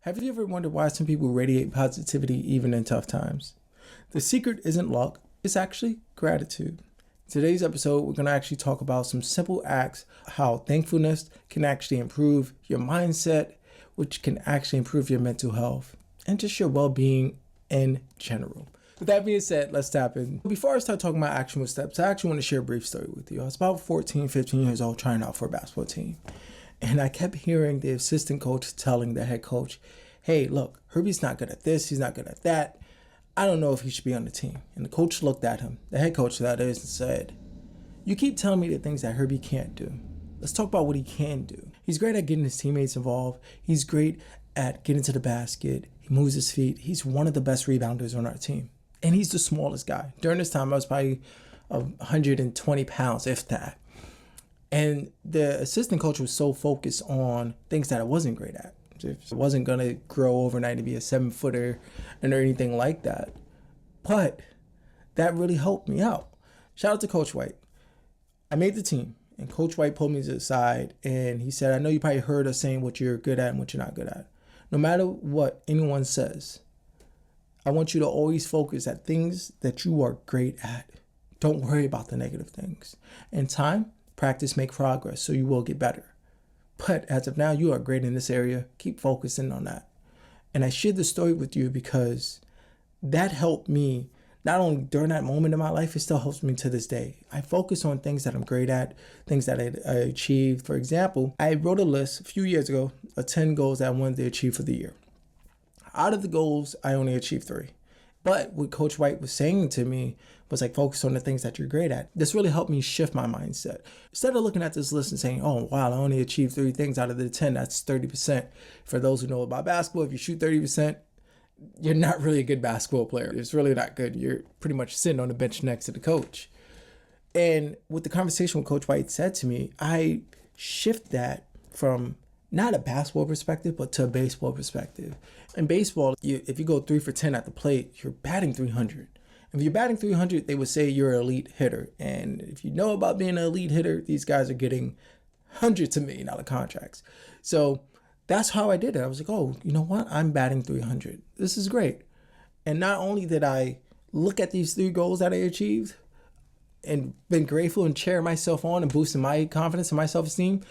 Have you ever wondered why some people radiate positivity even in tough times? The secret isn't luck, it's actually gratitude. Today's episode, we're going to actually talk about some simple acts, how thankfulness can actually improve your mindset, which can actually improve your mental health, and just your well-being in general. With that being said, let's tap in. Before I start talking about actionable steps, I actually want to share a brief story with you. I was about 14, 15 years old trying out for a basketball team. And I kept hearing the assistant coach telling the head coach, hey, look, Herbie's not good at this. He's not good at that. I don't know if he should be on the team. And the coach looked at him, the head coach that is, and said, you keep telling me the things that Herbie can't do. Let's talk about what he can do. He's great at getting his teammates involved. He's great at getting to the basket. He moves his feet. He's one of the best rebounders on our team. And he's the smallest guy. During this time, I was probably 120 pounds, if that. And the assistant coach was so focused on things that I wasn't great at. I wasn't going to grow overnight to be a 7-footer and anything like that. But that really helped me out. Shout out to Coach White. I made the team, and Coach White pulled me to the side, and he said, I know you probably heard us saying what you're good at and what you're not good at. No matter what anyone says, I want you to always focus at things that you are great at. Don't worry about the negative things. In time, practice, make progress, so you will get better. But as of now, you are great in this area. Keep focusing on that. And I shared this story with you because that helped me, not only during that moment in my life, it still helps me to this day. I focus on things that I'm great at, things that I achieved. For example, I wrote a list a few years ago of 10 goals that I wanted to achieve for the year. Out of the goals, I only achieved 3. But what Coach White was saying to me was like, focus on the things that you're great at. This really helped me shift my mindset. Instead of looking at this list and saying, oh, wow, I only achieved 3 things out of the 10. That's 30%. For those who know about basketball, if you shoot 30%, you're not really a good basketball player. It's really not good. You're pretty much sitting on the bench next to the coach. And with the conversation with Coach White said to me, I shift that from not a basketball perspective, but to a baseball perspective. In baseball, if you go 3 for 10 at the plate, you're batting 300. If you're batting 300, they would say you're an elite hitter. And if you know about being an elite hitter, these guys are getting hundreds of $1 million contracts. So that's how I did it. I was like, oh, you know what? I'm batting 300. This is great. And not only did I look at these 3 goals that I achieved and been grateful and cheer myself on and boosting my confidence and my self-esteem,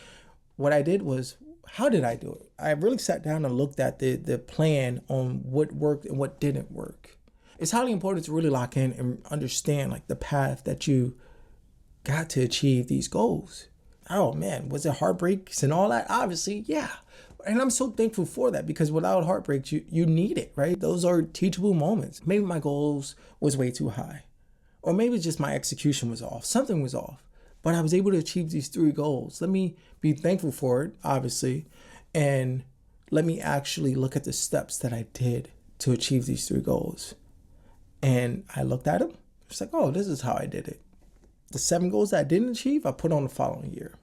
what I did was, how did I do it? I really sat down and looked at the plan on what worked and what didn't work. It's highly important to really lock in and understand like the path that you got to achieve these goals. Oh man, was it heartbreaks and all that? Obviously, yeah. And I'm so thankful for that because without heartbreaks, you need it, right? Those are teachable moments. Maybe my goals was way too high. Or maybe just my execution was off. Something was off. But I was able to achieve these 3 goals. Let me be thankful for it, obviously. And let me actually look at the steps that I did to achieve these 3 goals. And I looked at them. It's like, oh, this is how I did it. The 7 goals that I didn't achieve, I put on the following year.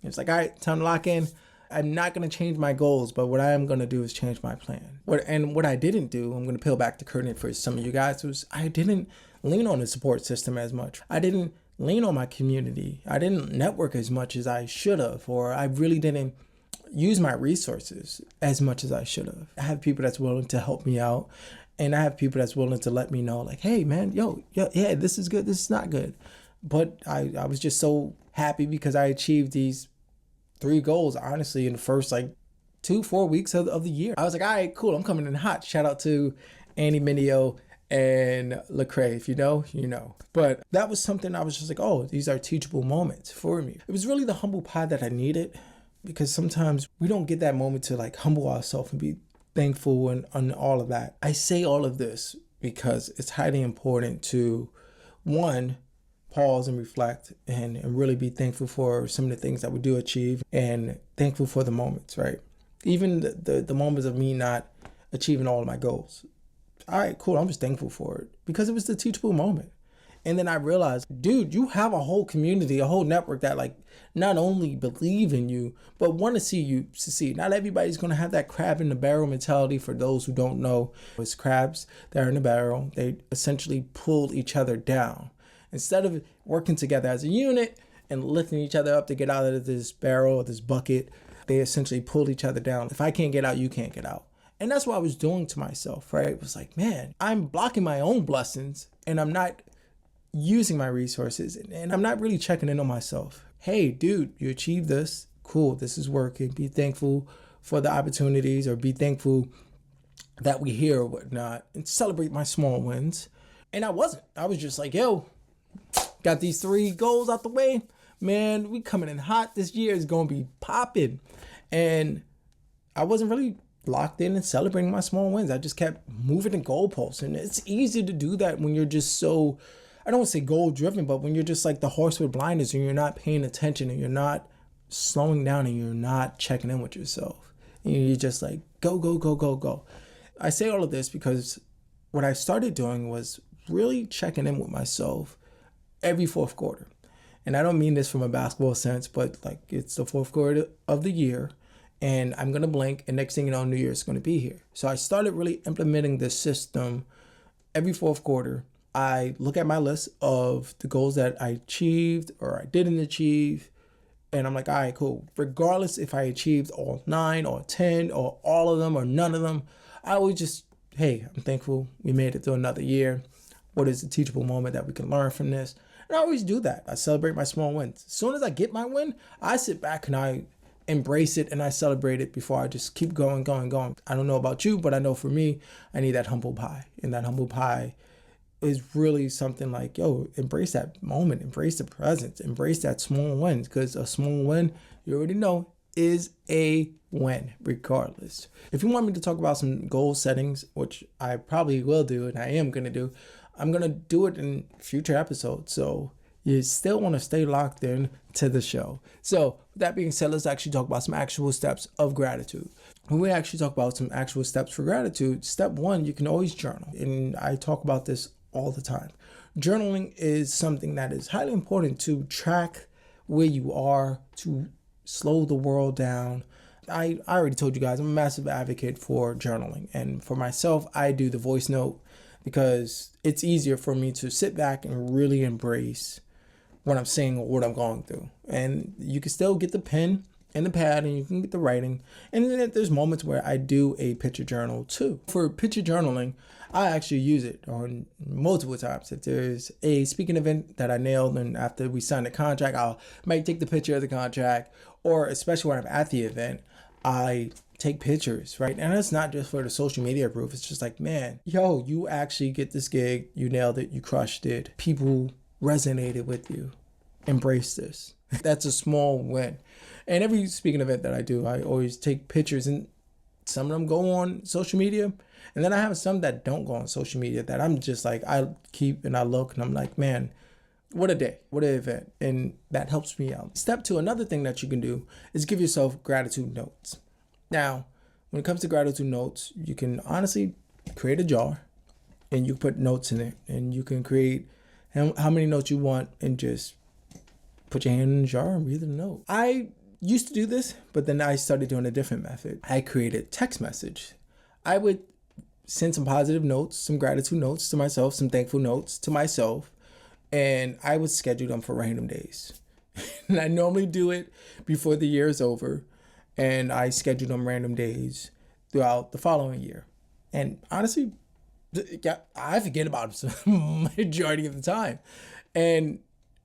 It's like, all right, time to lock in. I'm not going to change my goals, but what I am going to do is change my plan. What I didn't do, I'm going to peel back the curtain for some of you guys, was I didn't lean on the support system as much. I didn't lean on my community. I didn't network as much as I should have, or I really didn't use my resources as much as I should have. I have people that's willing to help me out, and I have people that's willing to let me know, like, hey, man, yeah, this is good, this is not good. But I was just so happy because I achieved these 3 goals, honestly, in the first 2-4 weeks of the year. I was like, all right, cool, I'm coming in hot. Shout out to Andy Mineo and Lecrae. If you know, you know. But that was something I was just like, oh, these are teachable moments for me. It was really the humble pie that I needed, because sometimes we don't get that moment to humble ourselves and be thankful and all of that. I say all of this because it's highly important to, one, pause and reflect and really be thankful for some of the things that we do achieve and thankful for the moments, right? Even the moments of me not achieving all of my goals. All right, cool. I'm just thankful for it because it was the teachable moment. And then I realized, dude, you have a whole community, a whole network that not only believe in you, but want to see you succeed. Not everybody's going to have that crab in the barrel mentality. For those who don't know, it's crabs that are in the barrel. They essentially pull each other down. Instead of working together as a unit and lifting each other up to get out of this barrel or this bucket, they essentially pulled each other down. If I can't get out, you can't get out. And that's what I was doing to myself, right? It was like, man, I'm blocking my own blessings and I'm not using my resources and I'm not really checking in on myself. Hey, dude, you achieved this. Cool, this is working. Be thankful for the opportunities, or be thankful that we here or whatnot, and celebrate my small wins. And I wasn't. I was just like, yo, got these 3 goals out the way. Man, we coming in hot. This year is going to be popping. And I wasn't really locked in and celebrating my small wins. I just kept moving the goalposts. And it's easy to do that when you're just so, I don't want to say goal driven, but when you're just like the horse with blinders and you're not paying attention and you're not slowing down and you're not checking in with yourself. And you're just like, go, go, go, go, go. I say all of this because what I started doing was really checking in with myself every 4th quarter. And I don't mean this from a basketball sense, but like it's the 4th quarter of the year and I'm going to blink and next thing you know, New Year's going to be here. So I started really implementing this system every 4th quarter. I look at my list of the goals that I achieved or I didn't achieve. And I'm like, all right, cool. Regardless if I achieved all 9 or 10 or all of them or none of them, I always just, hey, I'm thankful we made it through another year. What is the teachable moment that we can learn from this? And I always do that. I celebrate my small wins. As soon as I get my win, I sit back and I embrace it and I celebrate it before I just keep going, going, going. I don't know about you, but I know for me, I need that humble pie. And that humble pie is really something like, yo, embrace that moment, embrace the present, embrace that small win. Because a small win, you already know, is a win regardless. If you want me to talk about some goal settings, which I probably will do and I am going to do, I'm going to do it in future episodes. So you still want to stay locked in to the show. So with that being said, let's actually talk about some actual steps of gratitude. When we actually talk about some actual steps for gratitude, step 1, you can always journal. And I talk about this all the time. Journaling is something that is highly important to track where you are, to slow the world down. I already told you guys, I'm a massive advocate for journaling. And for myself, I do the voice note because it's easier for me to sit back and really embrace what I'm saying or what I'm going through. And you can still get the pen and the pad and you can get the writing. And then there's moments where I do a picture journal too. For picture journaling, I actually use it on multiple times. If there's a speaking event that I nailed and after we sign the contract, I might take the picture of the contract, or especially when I'm at the event, I take pictures, right? And it's not just for the social media proof. It's just like, man, yo, you actually get this gig. You nailed it. You crushed it. People resonated with you. Embrace this. That's a small win. And every speaking event that I do, I always take pictures, and some of them go on social media. And then I have some that don't go on social media that I'm just like, I keep and I look and I'm like, man, what a day, what an event. And that helps me out. Step 2, another thing that you can do is give yourself gratitude notes. Now, when it comes to gratitude notes, you can honestly create a jar and you put notes in it, and you can create how many notes you want and just put your hand in the jar and read the note. I used to do this, but then I started doing a different method. I created text message. I would send some positive notes, some gratitude notes to myself, some thankful notes to myself, and I would schedule them for random days. And I normally do it before the year is over, and I schedule them random days throughout the following year. And honestly, I forget about them majority of the time. And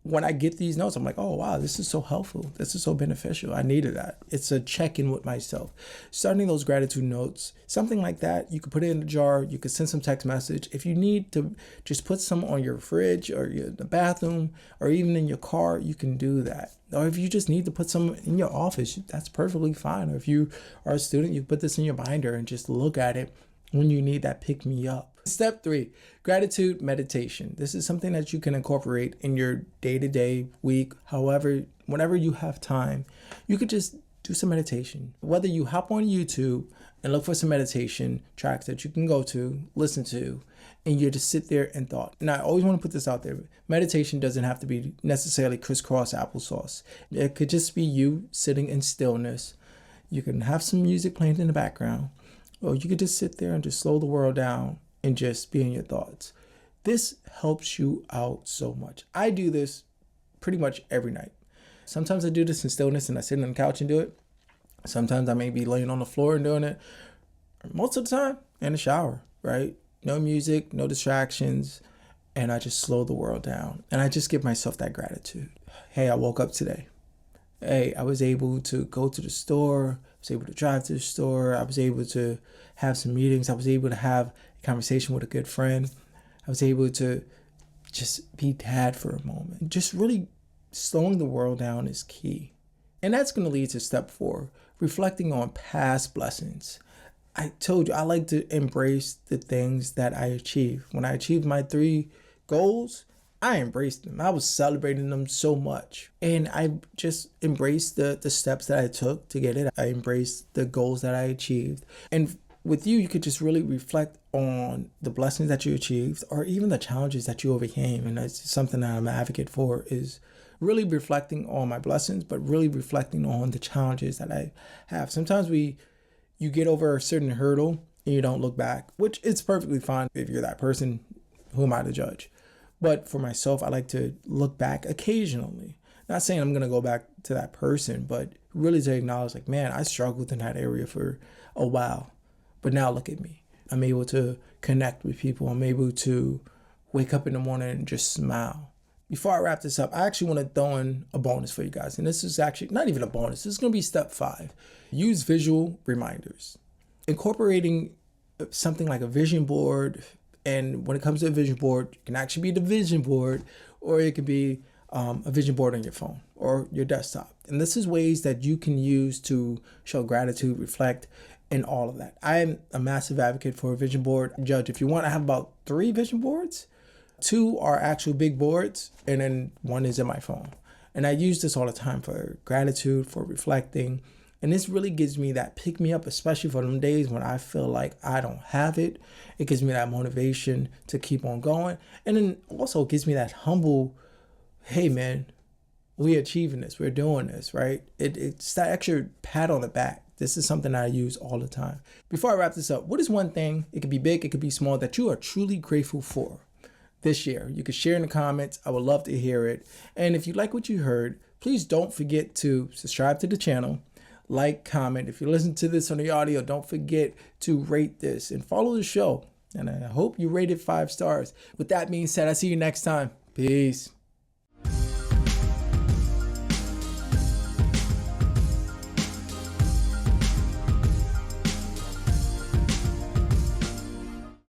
when I get these notes, I'm like, oh, wow, this is so helpful. This is so beneficial. I needed that. It's a check-in with myself. Starting those gratitude notes, something like that, you could put it in a jar. You could send some text message. If you need to just put some on your fridge or the bathroom or even in your car, you can do that. Or if you just need to put some in your office, that's perfectly fine. Or if you are a student, you put this in your binder and just look at it when you need that pick-me-up. Step 3, gratitude meditation. This is something that you can incorporate in your day-to-day, week, however, whenever you have time. You could just do some meditation. Whether you hop on YouTube and look for some meditation tracks that you can go to, listen to, and you just sit there and thought. And I always want to put this out there. Meditation doesn't have to be necessarily crisscross applesauce. It could just be you sitting in stillness. You can have some music playing in the background, or you could just sit there and just slow the world down and just be in your thoughts. This helps you out so much. I do this pretty much every night. Sometimes I do this in stillness and I sit on the couch and do it. Sometimes I may be laying on the floor and doing it. Most of the time in the shower, right? No music, no distractions. And I just slow the world down. And I just give myself that gratitude. Hey, I woke up today. Hey, I was able to go to the store. I was able to drive to the store. I was able to have some meetings. I was able to have a conversation with a good friend. I was able to just be dad for a moment. Just really slowing the world down is key. And that's going to lead to step 4, reflecting on past blessings. I told you I like to embrace the things that I achieved. When I achieved my 3 goals, I embraced them. I was celebrating them so much. And I just embraced the steps that I took to get it. I embraced the goals that I achieved. And with you could just really reflect on the blessings that you achieved or even the challenges that you overcame. And that's something that I'm an advocate for, is really reflecting on my blessings, but really reflecting on the challenges that I have. Sometimes you get over a certain hurdle and you don't look back, which is perfectly fine. If you're that person, who am I to judge? But for myself, I like to look back occasionally. Not saying I'm going to go back to that person, but really to acknowledge, like, man, I struggled in that area for a while. But now look at me. I'm able to connect with people. I'm able to wake up in the morning and just smile. Before I wrap this up, I actually want to throw in a bonus for you guys. And this is actually not even a bonus. This is going to be step 5. Use visual reminders. Incorporating something like a vision board. And when it comes to a vision board, it can actually be the vision board, or it could be a vision board on your phone or your desktop. And this is ways that you can use to show gratitude, reflect, and all of that. I'm a massive advocate for a vision board. Judge, if you want, I have about 3 vision boards. 2 are actual big boards, and then 1 is in my phone. And I use this all the time for gratitude, for reflecting. And this really gives me that pick me up, especially for them days when I feel like I don't have it. It gives me that motivation to keep on going. And then also gives me that humble, hey man, we're achieving this, we're doing this, right? It's that extra pat on the back. This is something I use all the time. Before I wrap this up, what is one thing, it could be big, it could be small, that you are truly grateful for this year? You can share in the comments. I would love to hear it. And if you like what you heard, please don't forget to subscribe to the channel, like, comment. If you listen to this on the audio, don't forget to rate this and follow the show. And I hope you rate it 5 stars. With that being said, I'll see you next time. Peace.